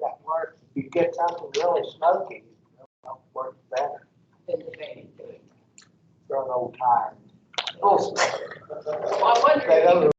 that works. If you get something really smoky, it'll work better. Throw an old tire. Well, I wonder They if you don't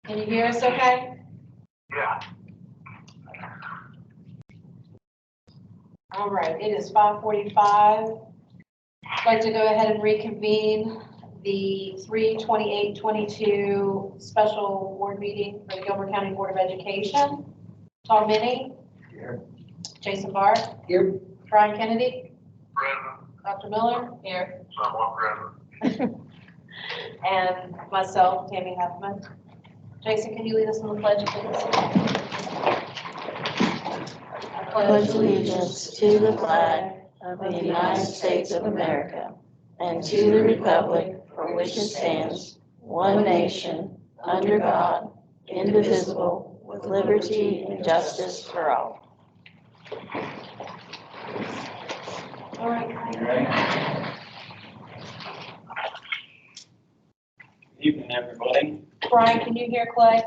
Can you hear us okay? Yeah. All right, it is 5:45. I'd like to go ahead and reconvene the 3/28/22 special board meeting for the Gilmer County Board of Education. Tom Minnie. Here. Jason Bart. Here. Brian Kennedy. Present, Dr. Miller. Here. somewhat present. And myself, Tammy Huffman. Jason, can you lead us in the pledge, please? I Pledge allegiance to the flag of the United States of America and to the republic for which it stands, one nation, under God, indivisible, with liberty and justice for all. All right. Evening, everybody. Brian, can you hear Clay? I can,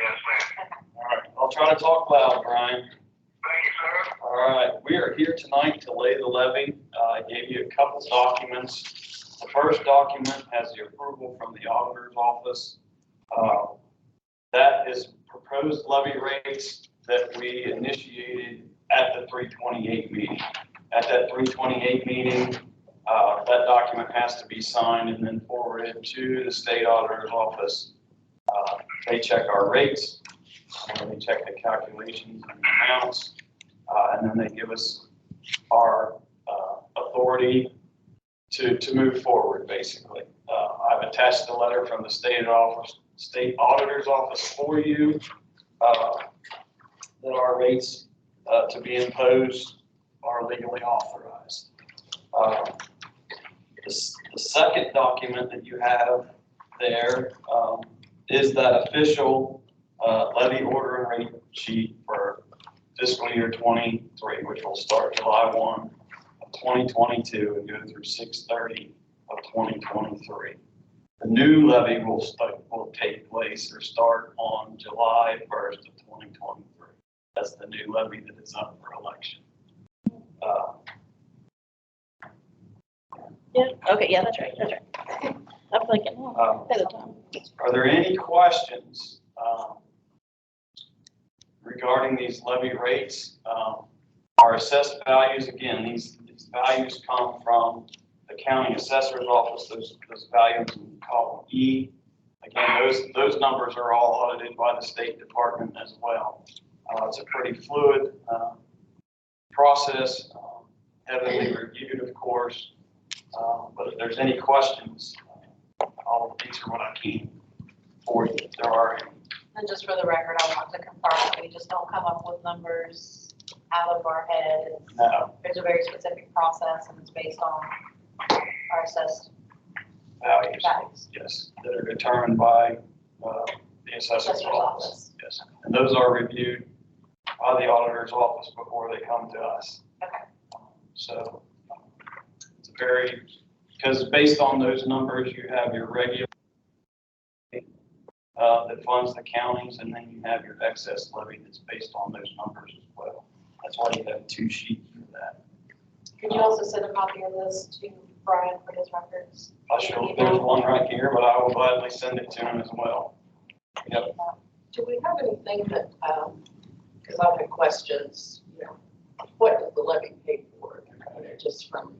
yes, ma'am. All right, I'll try to talk loud, Brian. Thank you, sir. All right, we are here tonight to lay the levy. I gave you a couple documents. The first document has the approval from the auditor's office. That is proposed levy rates that we initiated at the 328 meeting. At that 328 meeting, that document has to be signed and then forwarded to the state auditor's office. They check our rates, they check the calculations and the amounts, and then they give us our authority to move forward, basically. I've attached a letter from the state auditor's office for you that our rates to be imposed are legally authorized. The second document that you have there is that official levy order and rate sheet for fiscal year 23, which will start July 1 of 2022 and go through 6/30 of 2023. The new levy will take place or start on July 1st of 2023. That's the new levy that is up for election. Yeah, okay, yeah, that's right, that's right. I'm thinking, ahead of time. Are there any questions regarding these levy rates? Our assessed values, again, these values come from the county assessor's office. Those values in column E. Again, those numbers are all audited by the State Department as well. It's a pretty fluid process, heavily reviewed, of course. But if there's any questions, I'll answer what I can for you if there are any. And just for the record, I want to confirm that we just don't come up with numbers out of our head. No. There's a very specific process and it's based on our assessed Values, values. yes, that are determined by the assessor's Assessor's office. office. Yes, and those are reviewed by the auditor's office before they come to us. Okay. So it's very, because based on those numbers, you have your regular that funds the counties, and then you have your excess levy that's based on those numbers as well. That's why you have two sheets for that. Can you also send a copy of this to Brian for his records? I'll show, there's one right here, but I will gladly send it to him as well. Yep. Do we have anything that, because I've had questions, you know, what does the levy pay for? You know, just from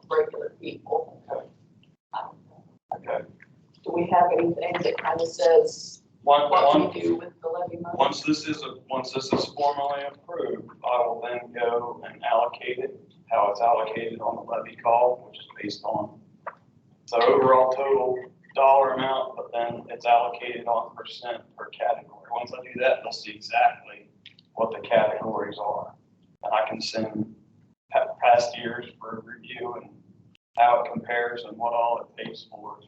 regular people. Okay. Do we have anything that kind of says what we do with the levy money? Once this is formally approved, I will then go and allocate it, how it's allocated on the levy call, which is based on the overall total dollar amount, but then it's allocated on percent per category. Once I do that, they'll see exactly what the categories are. And I can send past years for review and how it compares and what all it pays for.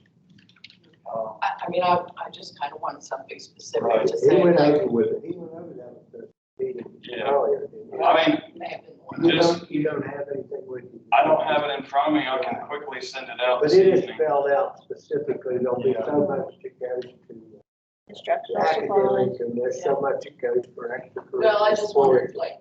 I mean, I just kind of want something specific Right. to He say. went like, over with it, he went over that with the meeting Yeah. earlier. I mean, may have been one. You don't have anything with you. I don't have it in front of me. I can quickly send it out But this it is evening. spelled out specifically, there'll be so much that goes to Instructional supplies. academic, and there's so much that goes for extracurricular. Well, I just wondered, sports. like,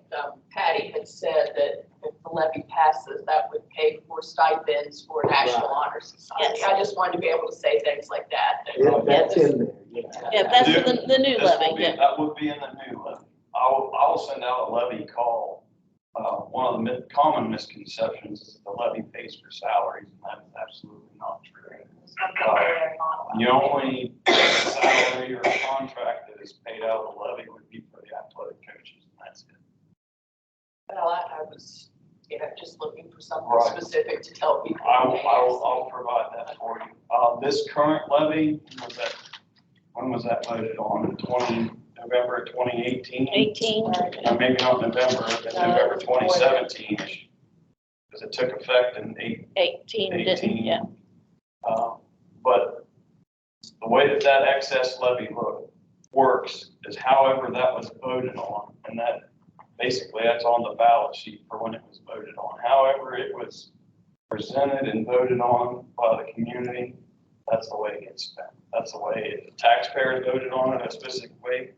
Patty had said that if the levy passes, that would pay for stipends for National Honor Society. Yes. I just wanted to be able to say things like that. Yeah, that's in there, yeah. Yeah, that's the new This will levy, be- yeah. That would be in the new levy. I will send out a levy call. One of the common misconceptions is that the levy pays for salaries, and that is absolutely not true. The only salary or contract that is paid out of the levy would be for the athletic coaches, and that's it. Well, I was, you know, just looking for something Right. specific to tell people. I'll provide that for you. This current levy, when was that voted on? November 2018? 18. Maybe not November, but November 2017-ish. Because it took effect in 18, didn't, yeah. But the way that excess levy works is however that was voted on, and that basically that's on the ballot sheet for when it was voted on. However it was presented and voted on by the community, that's the way it gets spent. That's the way, if the taxpayers voted on it a specific way,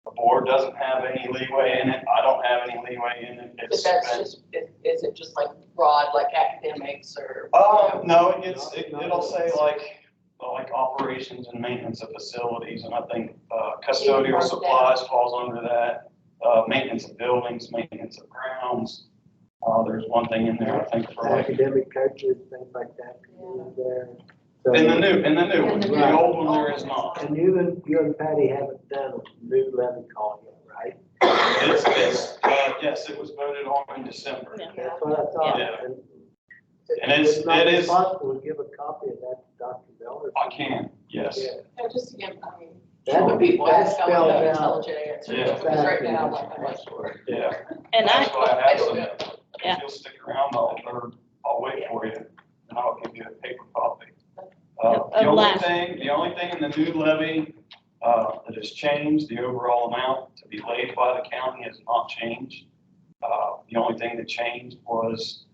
the board doesn't have any leeway in it. I don't have any leeway in it. But It's that's spent. just, is it just like broad, like academics or? No, it'll say like operations and maintenance of facilities, and I think custodial supplies falls under that. Maintenance of buildings, maintenance of grounds. There's one thing in there, I think, for like, Academic coaches, things like that. There. So- in the new one, In the old one there is not. And you and Patty haven't done a new levy call yet, right? It's, yeah, Yes, it was voted on in December. Yeah. That's what I thought. Yeah. And And it's- not it is- possible to give a copy of that to Dr. Miller. I can, yes. Yeah. No, just to give, I mean, That- when people that's ask, I want to have spelled an out. intelligent answer, Yeah. because right now, like, I'm not sure. Yeah. And That's why I I have don't some, know. Yeah. if you'll stick around, I'll wait for you, and I'll give you a paper copy. Of The only last- thing in the new levy, that has changed, the overall amount to be laid by the county has not changed. The only thing that changed was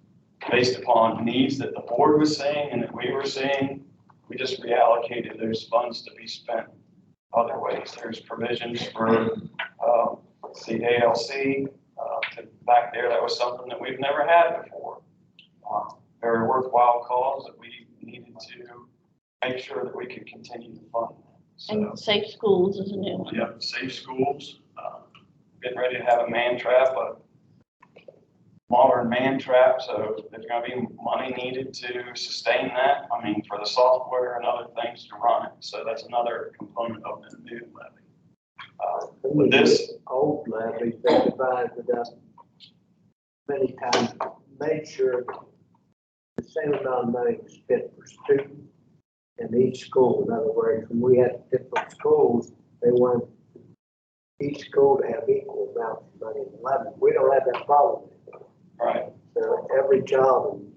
based upon needs that the board was seeing and that we were seeing. We just reallocated those funds to be spent other ways. There's provisions for, the ALC, back there. That was something that we've never had before. Very worthwhile cause that we needed to make sure that we could continue to fund. So, And Safe Schools is a new one. yeah, safe schools, getting ready to have a man trap, a modern man trap, so there's gonna be money needed to sustain that. I mean, for the software and other things to run it, so that's another component of the new levy. With this, Old levy, they divided it up many times, made sure the same amount of money was spent per student in each school. In other words, when we had different schools, they wanted each school to have equal amounts of money in the levy. We don't have that problem anymore. right, So every child in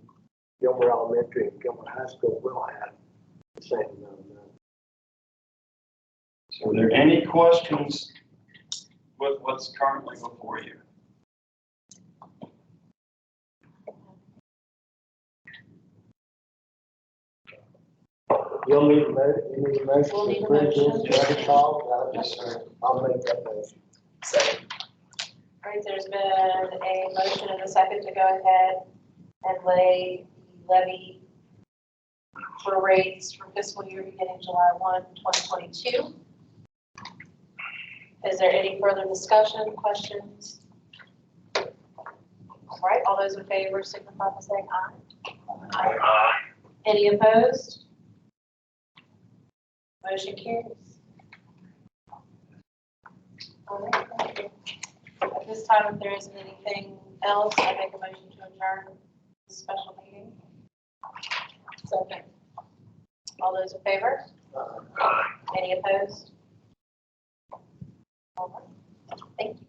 Gilmore Elementary and Gilmore High School will have the same amount of money. so are there any questions with what's currently before you? You'll need a motion, you need a motion We'll to need a approve motion. this, levy call? Yes, sir. I'll make that motion. All right, there's been a motion and a second to go ahead and lay the levy for rates for fiscal year beginning July 1, 2022. Is there any further discussion, questions? All right, all those in favor signify by saying aye. Any opposed? Motion carries. All right, thank you. At this time, if there isn't anything else, I make a motion to adjourn the special meeting. Second. All those in favor? Any opposed? All right. Thank you.